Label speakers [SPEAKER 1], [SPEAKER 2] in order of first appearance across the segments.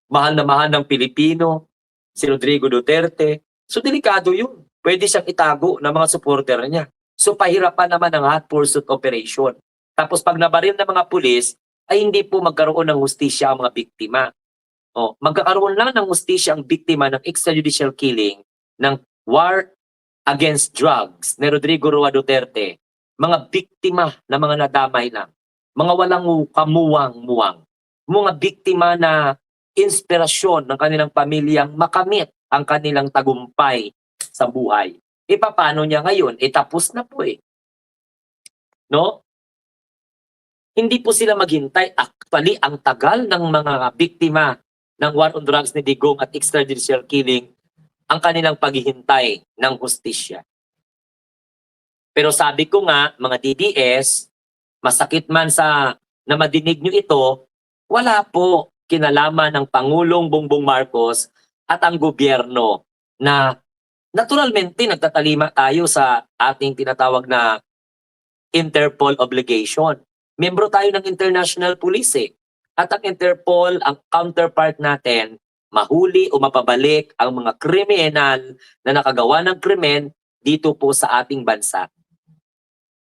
[SPEAKER 1] mahal na mahal ng Pilipino, si Rodrigo Duterte. So delikado yun. Pwede siyang itago ng mga supporter niya. So pahirapan naman ang hot pursuit operation. Tapos pag nabaril ng mga pulis, ay hindi po magkaroon ng hustisya ang mga biktima. Magkakaroon lang ng hustisya ang biktima ng extrajudicial killing ng war against drugs ni Rodrigo Roa Duterte. Mga biktima na mga nadamay lang. Mga walang kamuwang-muwang. Mga biktima na inspirasyon ng kanilang pamilyang makamit ang kanilang tagumpay sa buhay. Paano niya ngayon? Tapos na po No? Hindi po sila maghintay. Actually, ang tagal ng mga biktima ng war on drugs ni Digong at extrajudicial killing ang kanilang paghihintay ng hustisya. Pero sabi ko nga, mga DDS, masakit man na madinig nyo ito, wala po kinalaman ng Pangulong Bongbong Marcos at ang gobyerno na naturalmente nagtatalima tayo sa ating tinatawag na Interpol obligation. Membro tayo ng International Police At ang Interpol, ang counterpart natin, mahuli o mapabalik ang mga kriminal na nakagawa ng krimen dito po sa ating bansa.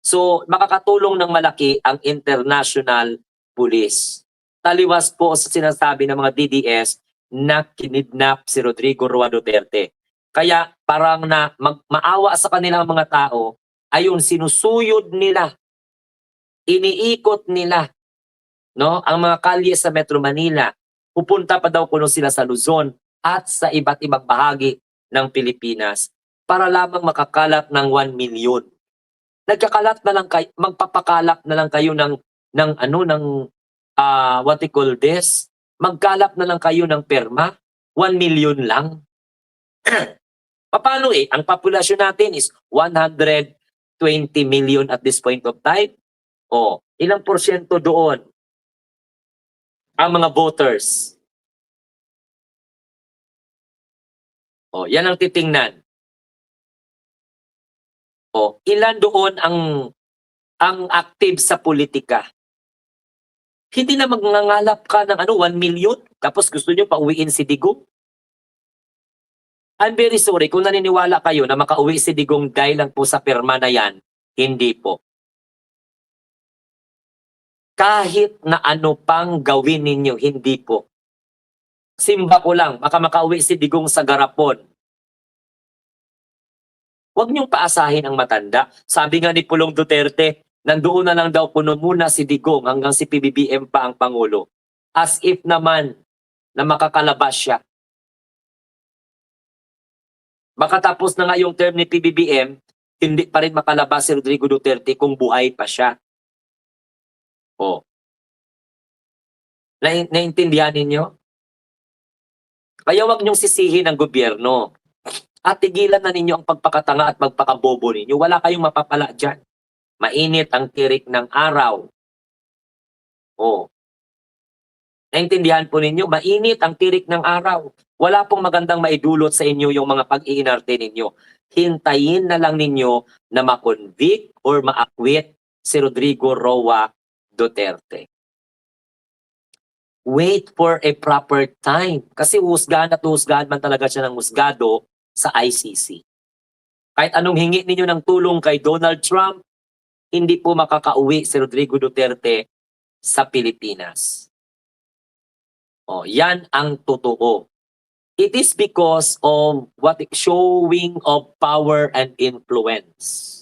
[SPEAKER 1] So, makakatulong ng malaki ang International Police. Taliwas po sa sinasabi ng mga DDS na kinidnap si Rodrigo Roa Duterte. Kaya parang maawa sa kanilang mga tao, ayun sinusuyod nila, iniikot nila ang mga kalye sa Metro Manila. Pupunta pa daw kuno sila sa Luzon at sa iba't ibang bahagi ng Pilipinas para lamang makakalap ng 1 million. Nagkakalat na lang kayo, magpapakalap na lang kayo ng what you call this? Magkalap na lang kayo ng perma, 1 million lang. Paano ang populasyon natin is 120 million at this point of time. Ilang porsyento doon ang mga voters? Yan ang titingnan. Ilan doon ang active sa politika? Hindi na magngangalap ka ng 1 million tapos gusto nyo pauwiin si Digong? I'm very sorry kung naniniwala kayo na makauwi si Digong dahil lang po sa perma na yan. Hindi po. Kahit na ano pang gawin ninyo, hindi po. Simba ko lang, baka makauwi si Digong sa garapon. Huwag niyong paasahin ang matanda. Sabi nga ni Pulong Duterte, nandoon na lang daw puno muna si Digong hanggang si PBBM pa ang Pangulo. As if naman na makakalabas siya. Baka tapos na nga yung term ni PBBM, hindi pa rin makalabas si Rodrigo Duterte kung buhay pa siya. Naintindihan ninyo? Kaya huwag niyong sisihin ang gobyerno. At tigilan na ninyo ang pagpakatanga at magpakabobo ninyo. Wala kayong mapapala dyan. Mainit ang tirik ng araw. Naintindihan po ninyo? Mainit ang tirik ng araw. Wala pong magandang maidulot sa inyo yung mga pag-iinarte ninyo. Hintayin na lang ninyo na ma-convict or ma-acquit si Rodrigo Roa Duterte. Wait for a proper time. Kasi husgahan at husgahan man talaga siya ng husgado sa ICC. Kahit anong hingi ninyo ng tulong kay Donald Trump, hindi po makakauwi si Rodrigo Duterte sa Pilipinas. Yan ang totoo. It is because of showing of power and influence.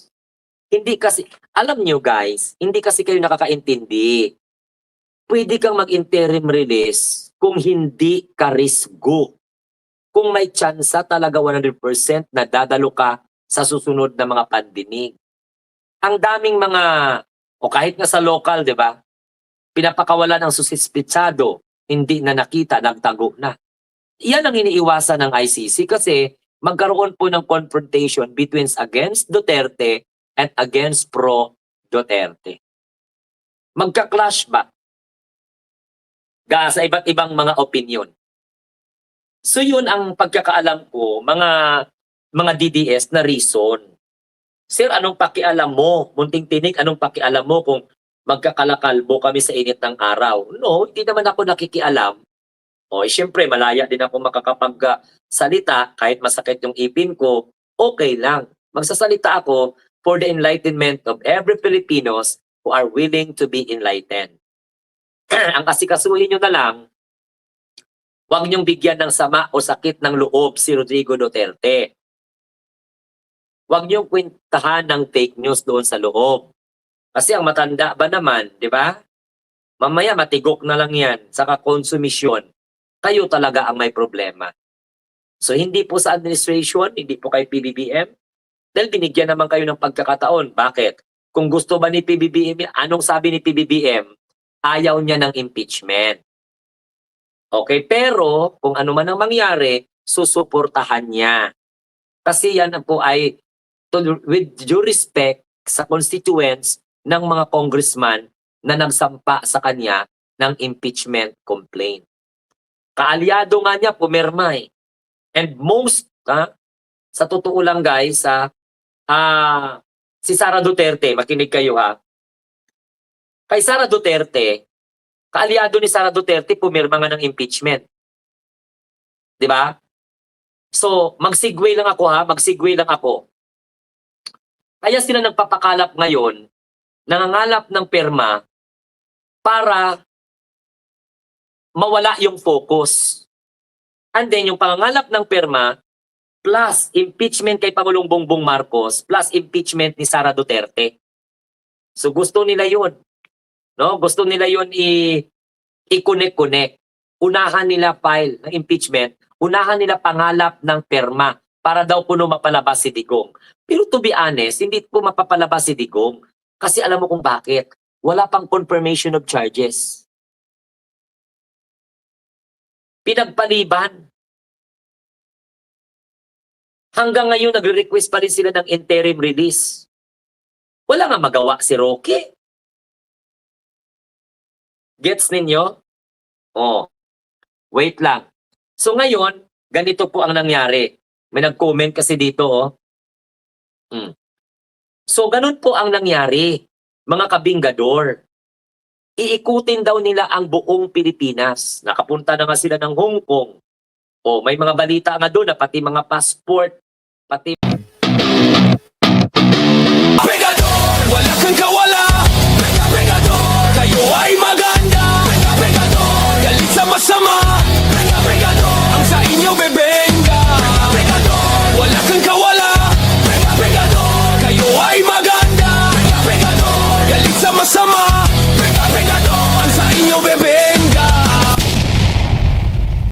[SPEAKER 1] Hindi kasi, alam nyo guys, hindi kasi kayo nakakaintindi. Pwede kang mag-interim release kung hindi ka risgo. Kung may tsansa talaga 100% na dadalo ka sa susunod na mga pandemic. Ang daming mga, kahit nga sa local, di ba? Pinapakawalan ng susispitsado, hindi na nakita, nagtago na. Yan ang iniiwasan ng ICC kasi magkaroon po ng confrontation between against Duterte and against pro-Duterte. Magka-clash ba? Sa iba't ibang mga opinion. So yun ang pagkakaalam ko, mga DDS na reason. Sir, anong pakialam mo? Munting tinik, anong pakialam mo kung magkakalakalbo kami sa init ng araw? No, hindi naman ako nakikialam. O, syempre, malaya din ako makakapagsalita kahit masakit yung ipin ko, okay lang. Magsasalita ako for the enlightenment of every Filipinos who are willing to be enlightened. Ang asikasuhin nyo na lang, huwag niyong bigyan ng sama o sakit ng loob si Rodrigo Duterte. Huwag niyong kwentahan ng fake news doon sa loob. Kasi ang matanda ba naman, di ba? Mamaya matigok na lang yan sa kakonsumisyon. Kayo talaga ang may problema. So hindi po sa administration, hindi po kay PBBM, dahil binigyan naman kayo ng pagkakataon. Bakit? Kung gusto ba ni PBBM, anong sabi ni PBBM? Ayaw niya ng impeachment. Okay, pero kung ano man ang mangyari, susuportahan niya. Kasi yan po ay with due respect sa constituents ng mga congressman na nagsampa sa kanya ng impeachment complaint. Kaalyado nga niya, pumirma eh. And most, sa totoo lang guys, si Sara Duterte, makinig kayo ha. Kay Sara Duterte, kaalyado ni Sara Duterte, pumirma nga ng impeachment. Di ba? So, mag-segue lang ako ha, mag-segue lang ako. Kaya sila nagpapakalap ngayon, nangangalap ng perma para mawala yung focus. And then, yung pangangalap ng perma, plus impeachment kay Pangulong Bongbong Marcos, plus impeachment ni Sara Duterte. So, gusto nila yun. No? Gusto nila yun i-connect-connect. Unahan nila file ng impeachment, unahan nila pangalap ng perma para daw puno mapalabas si Digong. Pero to be honest, hindi po mapapalabas si Digong. Kasi alam mo kung bakit. Wala pang confirmation of charges. Pinagpaliban. Hanggang ngayon, nagre-request pa rin sila ng interim release. Wala nga magawa si Roque. Gets ninyo? Oh, wait lang. So ngayon, ganito po ang nangyari. May nag-comment kasi dito, oh. So ganun po ang nangyari, mga kabinggador. Iikutin daw nila ang buong Pilipinas. Nakapunta na nga sila ng Hong Kong. O may mga balita nga doon na pati mga passport